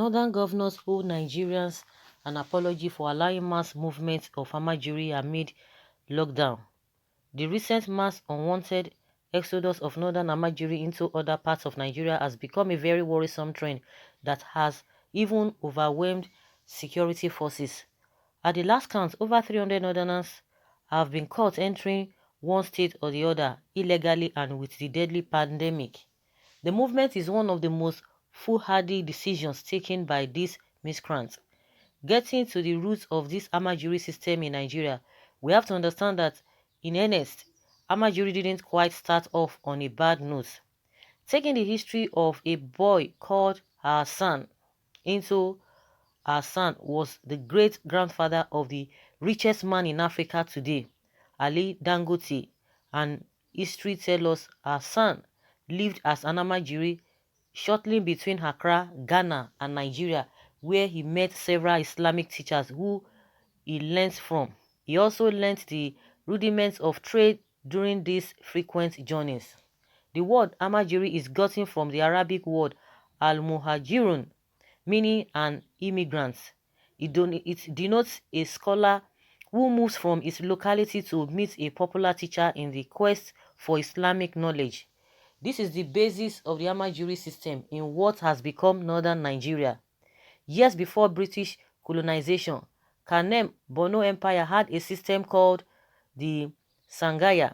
Northern governors owe Nigerians an apology for allowing mass movements of Almajiri amid lockdown. The recent mass unwanted exodus of Northern Almajiri into other parts of Nigeria has become a very worrisome trend that has even overwhelmed security forces. At the last count, over 300 Northerners have been caught entering one state or the other illegally and with the deadly pandemic. The movement is one of the most foolhardy decisions taken by these miscreants. Getting to the roots of this Almajiri system in Nigeria, we have to understand that, in earnest, Almajiri didn't quite start off on a bad note. Taking the history of a boy called Hassan into Hassan was the great-grandfather of the richest man in Africa today, Ali Dangote, and history tells us Hassan lived as an Almajiri shortly between Accra, Ghana, and Nigeria, where he met several Islamic teachers who he learnt from. He also learnt the rudiments of trade during these frequent journeys. The word Almajiri is gotten from the Arabic word Almuhajirun, meaning an immigrant. It denotes a scholar who moves from his locality to meet a popular teacher in the quest for Islamic knowledge. This is the basis of the Almajiri system in what has become northern Nigeria. Years before British colonization, Kanem Borno Empire had a system called the Sangaya.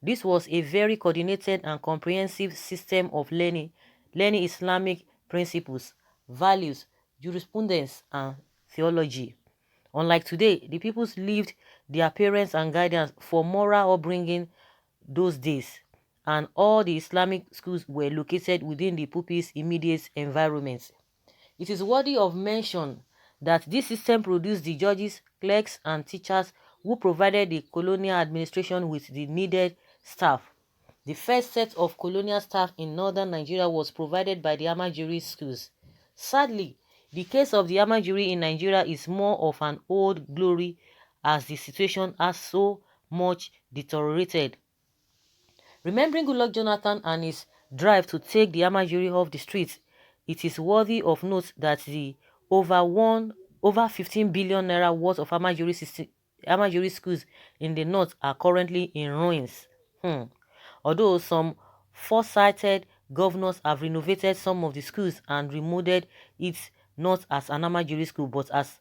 This was a very coordinated and comprehensive system of learning Islamic principles, values, jurisprudence, and theology. Unlike today, the peoples lived their parents and guidance for moral upbringing those days, and all the Islamic schools were located within the pupils' immediate environment. It is worthy of mention that this system produced the judges, clerks, and teachers who provided the colonial administration with the needed staff. The first set of colonial staff in northern Nigeria was provided by the Almajiri schools. Sadly, the case of the Almajiri in Nigeria is more of an old glory as the situation has so much deteriorated. Remembering Goodluck Jonathan and his drive to take the Almajiri off the streets, it is worthy of note that the over 15 billion naira worth of Almajiri schools in the north are currently in ruins. Although some foresighted governors have renovated some of the schools and remodeled it not as an Almajiri school but as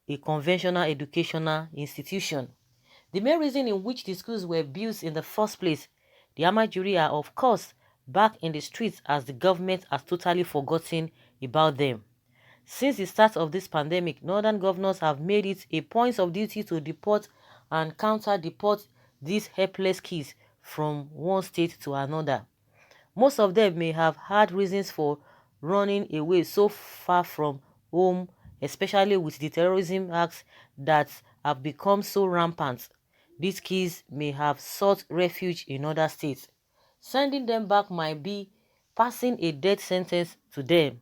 a conventional educational institution. The main reason in which the schools were built in the first place, the Almajiri are of course back in the streets as the government has totally forgotten about them. Since the start of this pandemic, northern governors have made it a point of duty to deport and counter-deport these helpless kids from one state to another. Most of them may have had reasons for running away so far from home, especially with the terrorism acts that have become so rampant. These kids may have sought refuge in other states. Sending them back might be passing a death sentence to them.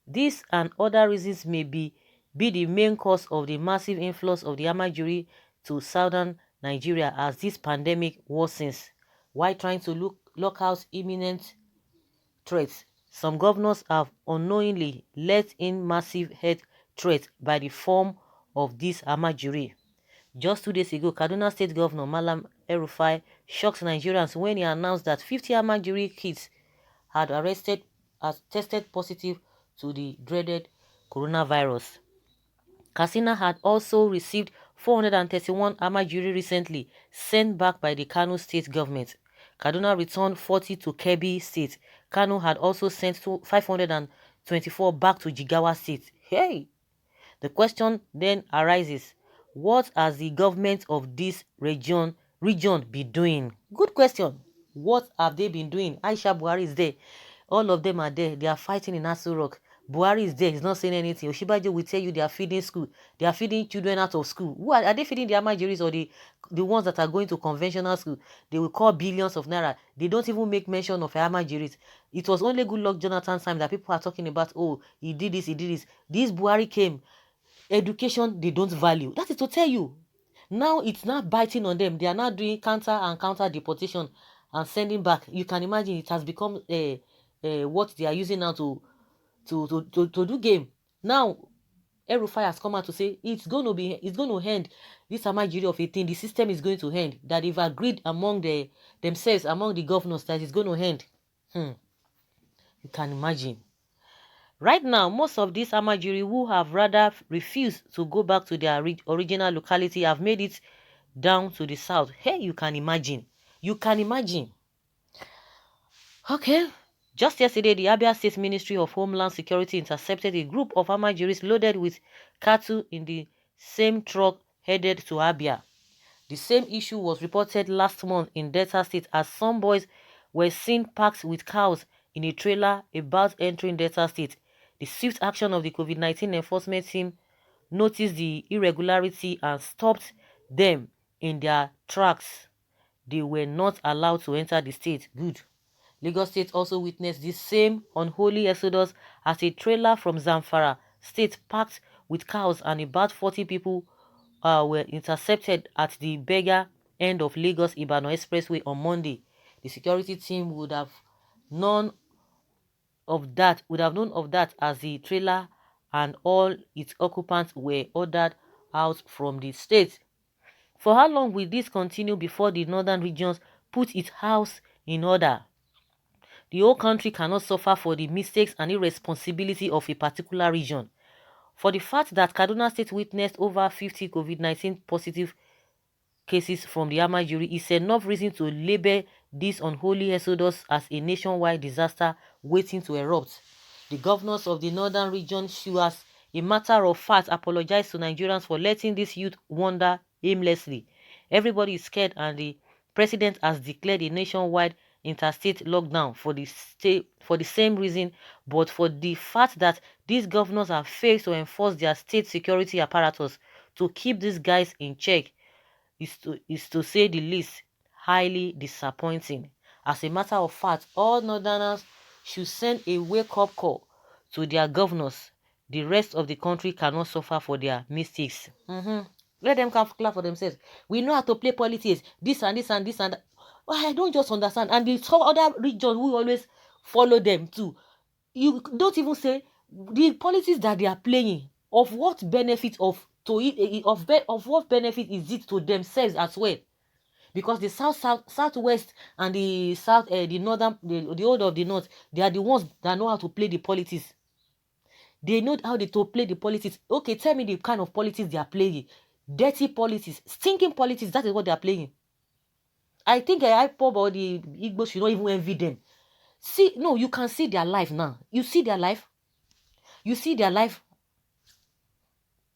These and other reasons may be the main cause of the massive influx of the Almajiri to southern Nigeria as this pandemic worsens. While trying to lock out imminent threats, some governors have unknowingly let in massive health threats by the form of this Almajiri. Just 2 days ago, Kaduna State Governor Malam El-Rufai shocked Nigerians when he announced that 50 Almajiri kids had tested positive to the dreaded coronavirus. Katsina had also received 431 Almajiri recently sent back by the Kano state government. Kaduna returned 40 to Kebbi state. Kano had also sent 524 back to Jigawa state. Hey! The question then arises, what has the government of this region been doing? Good question. What have they been doing? Aisha Buhari is there. All of them are there. They are fighting in ÁÞØL0G. Buhari is there. He's not saying anything. Oshibajo will tell you they are feeding school. They are feeding children out of school. Who are they feeding? The Almajiris or the ones that are going to conventional school? They will call billions of naira. They don't even make mention of Almajiris. It was only Goodluck Jonathan's time that people are talking about, oh, he did this, he did this. This Buhari came. Education, they don't value. That is to tell you. Now it's not biting on them. They are now doing counter deportation and sending back. You can imagine it has become what they are using now to do game. Now, El-Rufai has come out to say it's going to end. This Almajiri of 18, the system is going to end. That they've agreed among themselves, among the governors, that it's going to end. You can imagine. Right now, most of these Almajiri who have rather refused to go back to their original locality have made it down to the south. Hey, you can imagine. You can imagine. Okay. Just yesterday, the Abia State Ministry of Homeland Security intercepted a group of Almajiris loaded with cattle in the same truck headed to Abia. The same issue was reported last month in Delta State as some boys were seen packed with cows in a trailer about entering Delta State. The swift action of the COVID-19 enforcement team noticed the irregularity and stopped them in their tracks. They were not allowed to enter the state. Good. Lagos State also witnessed the same unholy exodus as a trailer from Zamfara State packed with cows and about 40 people were intercepted at the Bega end of Lagos-Ibadan Expressway on Monday. The security team would have known of that as the trailer and all its occupants were ordered out from the state. For how long will this continue before the northern regions put its house in order? The whole country cannot suffer for the mistakes and irresponsibility of a particular region. For the fact that Kaduna State witnessed over 50 COVID-19 positive cases from the Almajiri is enough reason to label this unholy exodus as a nationwide disaster waiting to erupt. The governors of the northern region should, as a matter of fact, apologize to Nigerians for letting this youth wander aimlessly. Everybody is scared and the president has declared a nationwide interstate lockdown for the same reason, but for the fact that these governors have failed to enforce their state security apparatus to keep these guys in check is to say the least highly disappointing. As a matter of fact, all northerners should send a wake-up call to their governors. The rest of the country cannot suffer for their mistakes. Let them clap for themselves. We know how to play politics. This and this and this and that. Well, I don't just understand. And the other regions we always follow them too. You don't even say the politics that they are playing. Of what benefit of what benefit is it to themselves as well? Because the southwest and the the northern, the whole of the north, they are the ones that know how to play the politics. They know how to play the politics. Okay, tell me the kind of politics they are playing. Dirty politics, stinking politics. That is what they are playing. I think IPOB or the Igbo should not even envy them. See, no, you can see their life now. You see their life. You see their life.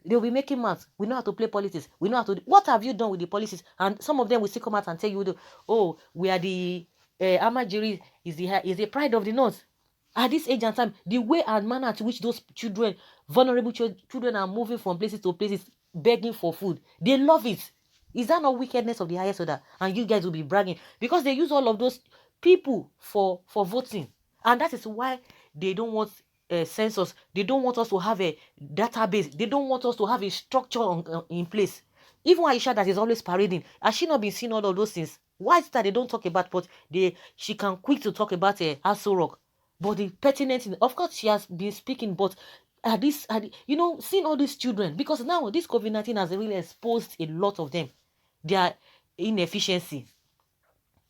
They'll be making maths. We know how to play politics. We know how to. What have you done with the politics? And some of them will still come out and tell you, oh, we are the Almajiri is the pride of the north. At this age and time, the way and manner to which those children, vulnerable children, are moving from places to places, begging for food, they love it. Is that not wickedness of the highest order? And you guys will be bragging because they use all of those people for voting, and that is why they don't want census. They don't want us to have a database. They don't want us to have a structure in place. Even Aisha, that is always parading, has she not been seeing all of those things? Why is that they don't talk about? But she can quick to talk about ÁÞØL0G. But the pertinent thing, of course, she has been speaking, but seeing all these children, because now this COVID-19 has really exposed a lot of them, their inefficiency.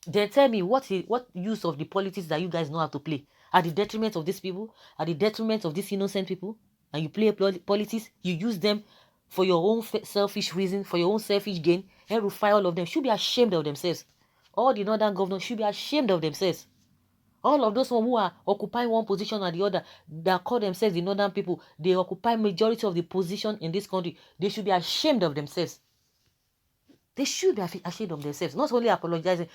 Then tell me, what use of the politics that you guys know how to play? At the detriment of these people? At the detriment of these innocent people? And you play politics, you use them for your own selfish reason, for your own selfish gain. El-Rufai, all of them should be ashamed of themselves. All the northern governors should be ashamed of themselves. All of those who are occupying one position or the other, that call themselves the northern people, they occupy majority of the position in this country. They should be ashamed of themselves. They should be ashamed of themselves. Not only apologizing,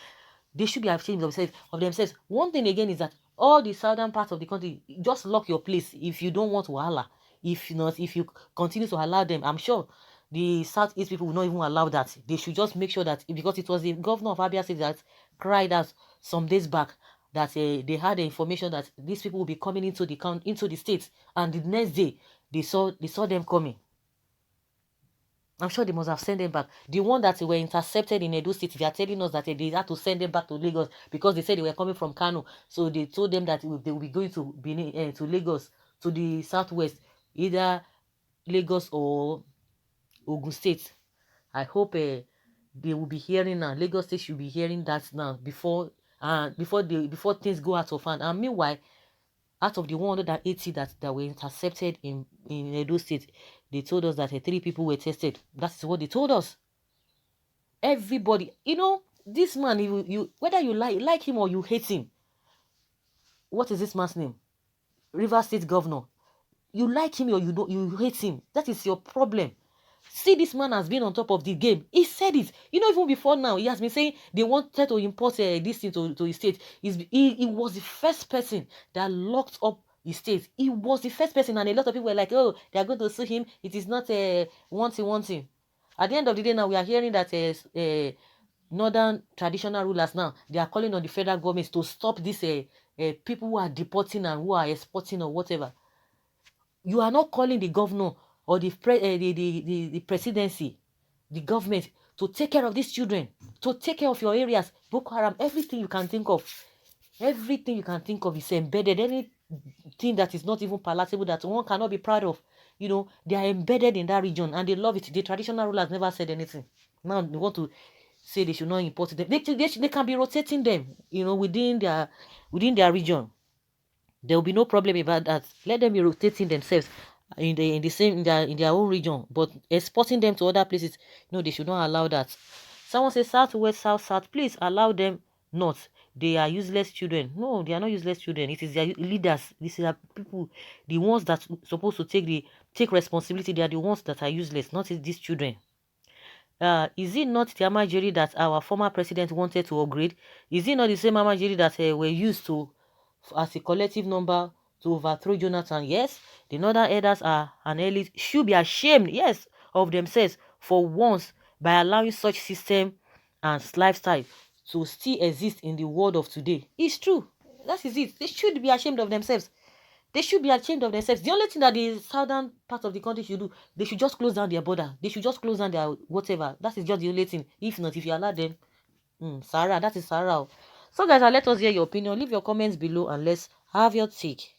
they should be ashamed of themselves. One thing again is that all the southern parts of the country, just lock your place if you don't want to holler. If not, if you continue to allow them, I'm sure the southeast people will not even allow that. They should just make sure that, because it was the governor of Abia State that cried out some days back that they had the information that these people will be coming into the states, and the next day they saw them coming. I'm sure they must have sent them back. The one that were intercepted in Edo State, they are telling us that they had to send them back to Lagos because they said they were coming from Kano. So they told them that they will be going to Benin, to Lagos, to the southwest, either Lagos or Ogun State. I hope they will be hearing now. Lagos State should be hearing that now before things go out of hand. And meanwhile, out of the 180 that were intercepted in Edo State, they told us that 3 people were tested. That's what they told us. Everybody, this man, you whether you like him or you hate him. What is this man's name? River State Governor. You like him or you hate him. That is your problem. See, this man has been on top of the game. He said it. Even before now, he has been saying they wanted to import this thing to his state. He was the first person that locked up his state. He was the first person, and a lot of people were like, oh, they are going to sue him. It is not one thing. At the end of the day now, we are hearing that northern traditional rulers now, they are calling on the federal government to stop these people who are deporting and who are exporting or whatever. You are not calling the governor or the presidency, the government, to take care of these children, to take care of your areas. Boko Haram, everything you can think of is embedded. Anything that is not even palatable, that one cannot be proud of, they are embedded in that region and they love it. The traditional rulers never said anything. Now they want to say they should not import them. They can be rotating them, within their region. There will be no problem about that. Let them be rotating themselves in their own region, but exporting them to other places, they should not allow that. Someone says southwest, south. Please allow them not. They are useless children. No, they are not useless children. It is their leaders. These are people, the ones that supposed to take responsibility. They are the ones that are useless, not these children. Is it not the Almajiri that our former president wanted to upgrade? Is it not the same Almajiri that were used to as a collective number to overthrow Jonathan? Yes, the northern elders are an elite, should be ashamed, yes, of themselves for once by allowing such system and lifestyle to still exist in the world of today. It's true. That is it. They should be ashamed of themselves. They should be ashamed of themselves. The only thing that the southern part of the country should do, they should just close down their border. They should just close down their whatever. That is just the only thing. If not, if you allow them, Sarah, that is Sarah. So guys, let us hear your opinion. Leave your comments below and let's have your take.